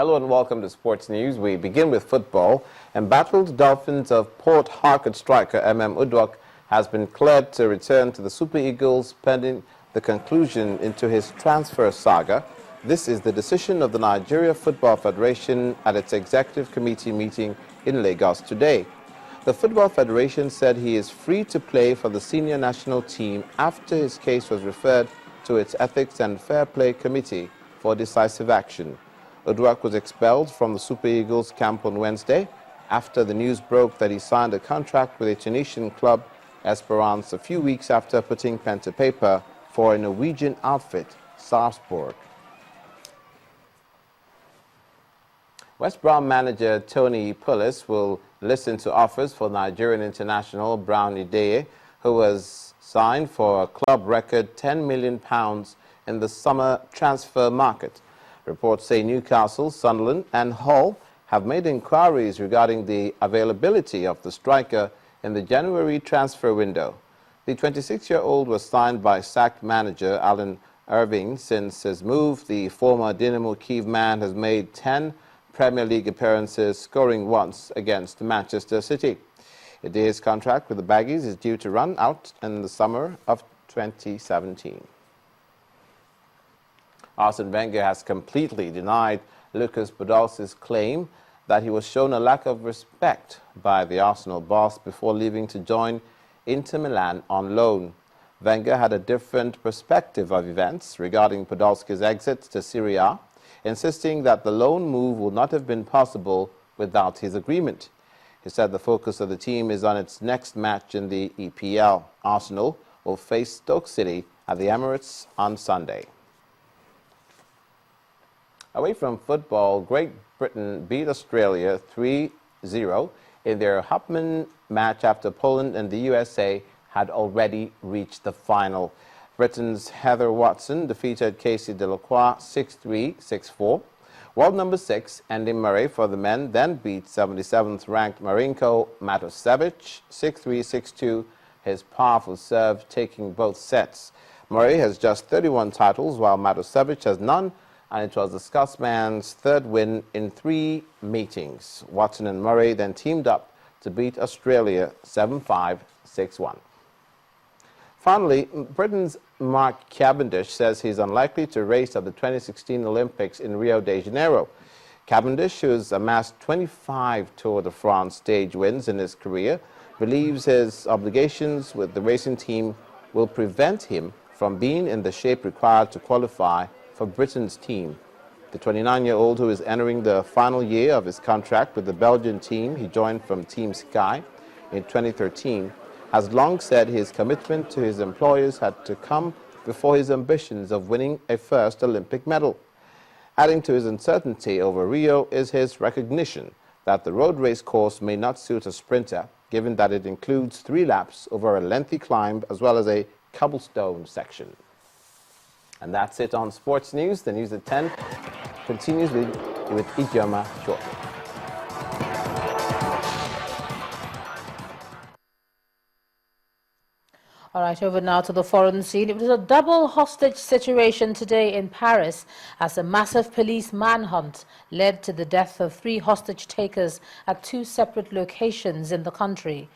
Hello and welcome to Sports News. We begin with football. Embattled Dolphins of Port Harcourt striker Eduok has been cleared to return to the Super Eagles pending the conclusion into his transfer saga. This is the decision of the Nigeria Football Federation at its executive committee meeting in Lagos today. The Football Federation said he is free to play for the senior national team after his case was referred to its Ethics and Fair Play Committee for decisive action. Eduok was expelled from the Super Eagles camp on Wednesday after the news broke that he signed a contract with a Tunisian club, Esperance, a few weeks after putting pen to paper for a Norwegian outfit, Sarpsborg. West Brom manager Tony Pulis will listen to offers for Nigerian international Brown Ideye, who was signed for a club record £10 million in the summer transfer market. Reports say Newcastle, Sunderland and Hull have made inquiries regarding the availability of the striker in the January transfer window. The 26-year-old was signed by sacked manager Alan Irving. Since his move, the former Dynamo Kyiv man has made 10 Premier League appearances, scoring once against Manchester City. Ideye's contract with the Baggies is due to run out in the summer of 2017. Arsene Wenger has completely denied Lucas Podolski's claim that he was shown a lack of respect by the Arsenal boss before leaving to join Inter Milan on loan. Wenger had a different perspective of events regarding Podolski's exit to Serie A, insisting that the loan move would not have been possible without his agreement. He said the focus of the team is on its next match in the EPL. Arsenal will face Stoke City at the Emirates on Sunday. Away from football, Great Britain beat Australia 3-0 in their Hopman match after Poland and the USA had already reached the final. Britain's Heather Watson defeated Casey Delacroix 6-3, 6-4. World number 6, Andy Murray for the men, then beat 77th ranked Marinko Matosevic 6-3, 6-2, his powerful serve taking both sets. Murray has just 31 titles while Matosevic has none, and it was the Scotsman's third win in 3 meetings. Watson and Murray then teamed up to beat Australia 7-5, 6-1. Finally, Britain's Mark Cavendish says he's unlikely to race at the 2016 Olympics in Rio de Janeiro. Cavendish, who's amassed 25 Tour de France stage wins in his career, believes his obligations with the racing team will prevent him from being in the shape required to qualify for Britain's team. The 29-year-old, who is entering the final year of his contract with the Belgian team he joined from Team Sky in 2013, has long said his commitment to his employers had to come before his ambitions of winning a first Olympic medal. Adding to his uncertainty over Rio is his recognition that the road race course may not suit a sprinter, given that it includes 3 laps over a lengthy climb as well as a cobblestone section. And that's it on Sports News. The news at 10 continues with Ijeoma shortly. All right, over now to the foreign scene. It was a double hostage situation today in Paris as a massive police manhunt led to the death of 3 hostage takers at 2 separate locations in the country.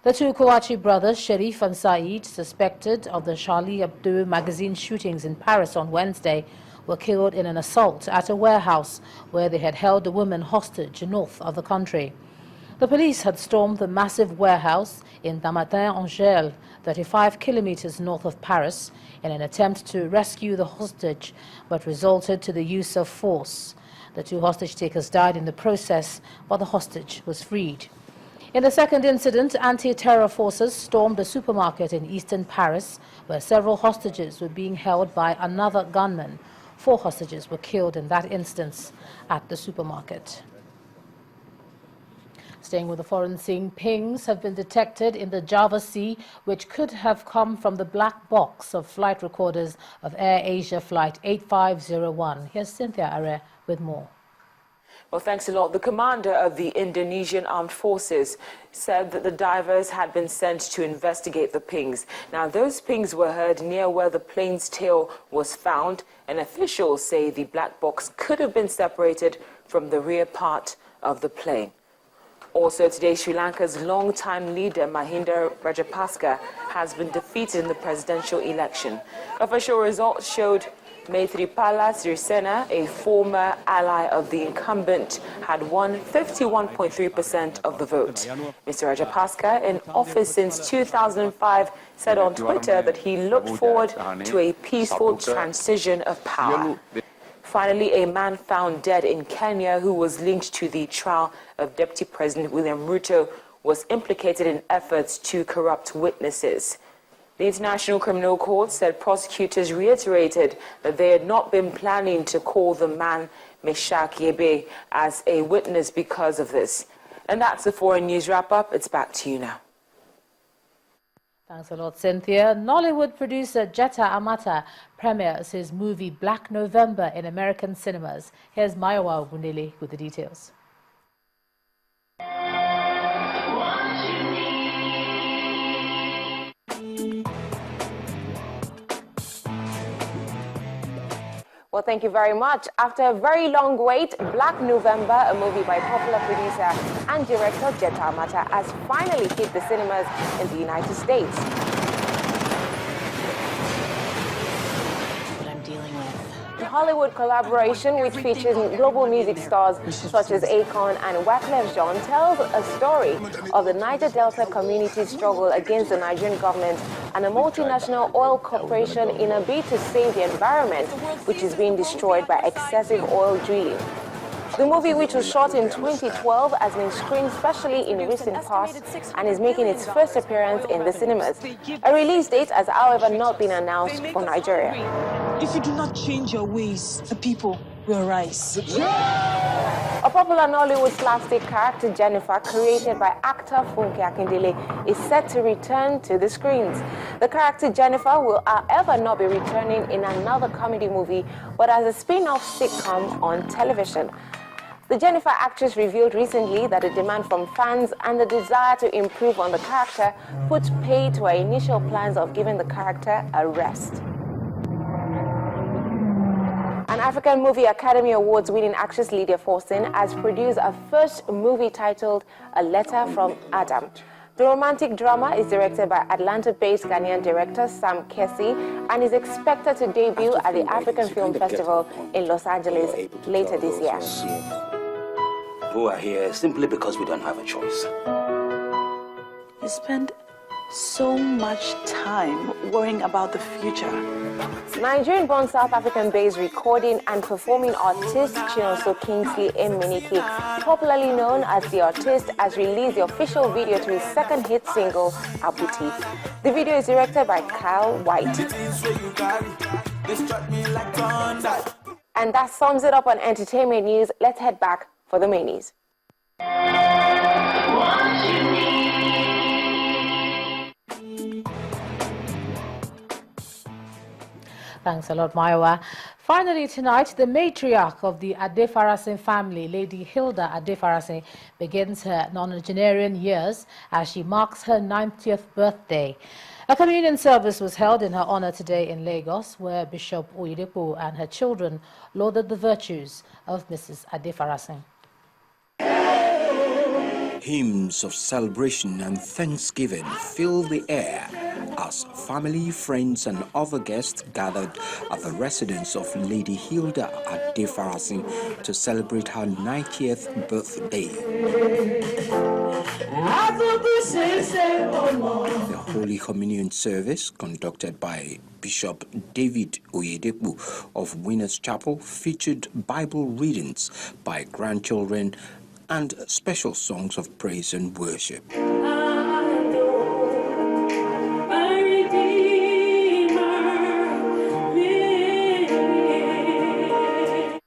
The 2 Kouachi brothers, Sherif and Saeed, suspected of the Charlie Hebdo magazine shootings in Paris on Wednesday, were killed in an assault at a warehouse where they had held a woman hostage north of the country. The police had stormed the massive warehouse in Dammatin-en-Gel, 35 kilometers north of Paris, in an attempt to rescue the hostage, but resulted to the use of force. The 2 hostage takers died in the process, but the hostage was freed. In the second incident, anti-terror forces stormed a supermarket in eastern Paris, where several hostages were being held by another gunman. 4 hostages were killed in that instance at the supermarket. Staying with the foreign scene, pings have been detected in the Java Sea, which could have come from the black box of flight recorders of Air Asia Flight 8501. Here's Cynthia Are with more. Well, thanks a lot. The commander of the Indonesian Armed Forces said that the divers had been sent to investigate the pings. Now, those pings were heard near where the plane's tail was found, and officials say the black box could have been separated from the rear part of the plane. Also today, Sri Lanka's long-time leader, Mahinda Rajapaksa, has been defeated in the presidential election. Official results showed Maithripala Sirisena, a former ally of the incumbent, had won 51.3% of the vote. Mr. Rajapaksa, in office since 2005, said on Twitter that he looked forward to a peaceful transition of power. Finally, a man found dead in Kenya who was linked to the trial of Deputy President William Ruto was implicated in efforts to corrupt witnesses. The International Criminal Court said prosecutors reiterated that they had not been planning to call the man Meshach Yebe as a witness because of this. And that's the foreign news wrap-up. It's back to you now. Thanks a lot, Cynthia. Nollywood producer Jetta Amata premieres his movie Black November in American cinemas. Here's Mayowa Ogunele with the details. Well, thank you very much. After a very long wait, Black November, a movie by popular producer and director Jetta Amata, has finally hit the cinemas in the United States. What I'm dealing with. The Hollywood collaboration, which features global music stars such as Akon and Wyclef Jean, tells a story of the Niger Delta community's struggle against the Nigerian government and a multinational oil corporation in a bid to save the environment, which is being destroyed by excessive oil drilling. The movie, which was shot in 2012, has been screened specially in recent past and is making its first appearance in the cinemas. A release date has, however, not been announced for Nigeria. If you do not change your ways, the people will rise. A popular Nollywood slapstick character, Jennifer, created by actor Funke Akindele, is set to return to the screens. The character Jennifer will, however, not be returning in another comedy movie, but as a spin-off sitcom on television. The Jennifer actress revealed recently that the demand from fans and the desire to improve on the character put paid to her initial plans of giving the character a rest. An African Movie Academy Awards winning actress Lydia Forson has produced her first movie titled A Letter from Adam. The romantic drama is directed by Atlanta-based Ghanaian director Sam Kesey and is expected to debut at the African Film Festival in Los Angeles later this year. Who are here simply because we don't have a choice. You spend so much time worrying about the future. Nigerian-born South African-based recording and performing artist Chinonso Kingsley Emenike, popularly known as The Artist, has released the official video to his second hit single, Abuti. The video is directed by Kyle White. And that sums it up on entertainment news. Let's head back for the mainies. Thanks a lot, Mayowa. Finally tonight, the matriarch of the Adefarasin family, Lady Hilda Adefarasin, begins her nonagenarian years as she marks her 90th birthday. A communion service was held in her honor today in Lagos, where Bishop Oyedepo and her children lauded the virtues of Mrs. Adefarasin. Hymns of celebration and thanksgiving fill the air as family, friends, and other guests gathered at the residence of Lady Hilda Adefarasin to celebrate her 90th birthday. The Holy Communion service, conducted by Bishop David Oyedepo of Winners Chapel, featured Bible readings by grandchildren and special songs of praise and worship.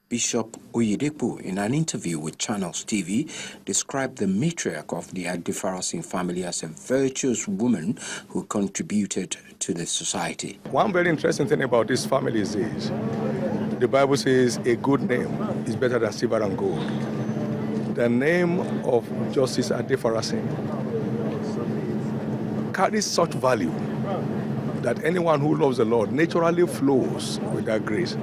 Bishop Oyedepo, in an interview with Channels TV, described the matriarch of the Adefarasin family as a virtuous woman who contributed to the society. One very interesting thing about this family is this. The Bible says a good name is better than silver and gold. The name of Justice Adefarasin carries such value that anyone who loves the Lord naturally flows with that grace.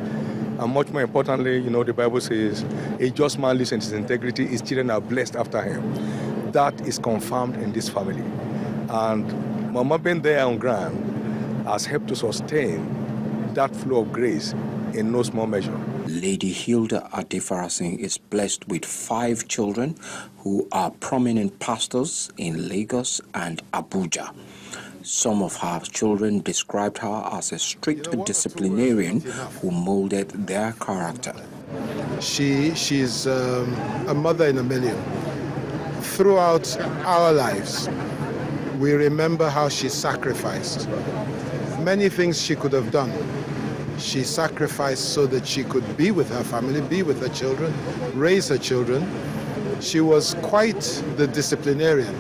And much more importantly, the Bible says, a just man lives in his integrity, his children are blessed after him. That is confirmed in this family. And Mama being there on ground has helped to sustain that flow of grace in no small measure. Lady Hilda Adefarasin is blessed with 5 children who are prominent pastors in Lagos and Abuja. Some of her children described her as a strict disciplinarian who molded their character. She's a mother in a million. Throughout our lives, we remember how she sacrificed. Many things she could have done. She sacrificed so that she could be with her family, be with her children, raise her children. She was quite the disciplinarian.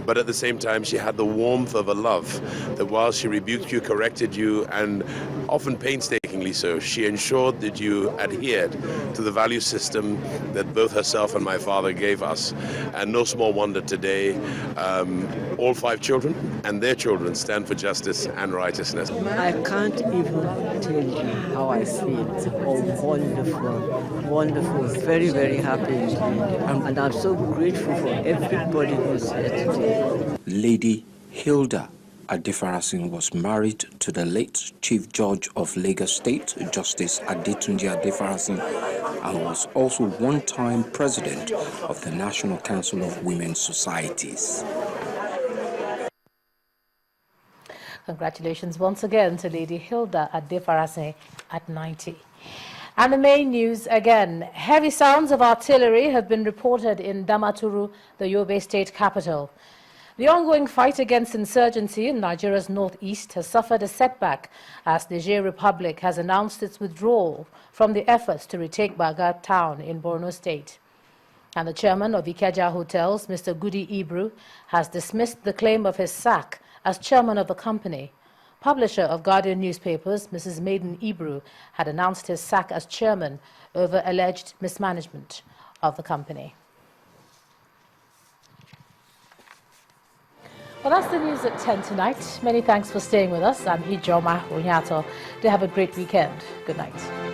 But at the same time, she had the warmth of a love that while she rebuked you, corrected you, and often painstakingly so, she ensured that you adhered to the value system that both herself and my father gave us. And no small wonder today, all 5 children and their children stand for justice and righteousness. I can't even tell you how I feel. Oh, wonderful, wonderful, very, very happy. And I'm so grateful for everybody who's here today. Lady Hilda Adefarasin was married to the late Chief Judge of Lagos State, Justice Adetunji Adefarasin, and was also one-time president of the National Council of Women's Societies. Congratulations once again to Lady Hilda Adefarasin at 90. And the main news again. Heavy sounds of artillery have been reported in Damaturu, the Yobe state capital. The ongoing fight against insurgency in Nigeria's northeast has suffered a setback as Niger Republic has announced its withdrawal from the efforts to retake Baga town in Borno State. And the chairman of Ikeja Hotels, Mr. Gudi Ibru, has dismissed the claim of his sack as chairman of the company. Publisher of Guardian newspapers, Mrs. Maiden Ibru, had announced his sack as chairman over alleged mismanagement of the company. Well, that's the news at 10 tonight. Many thanks for staying with us. I'm Ijoma Onyato. Do have a great weekend. Good night.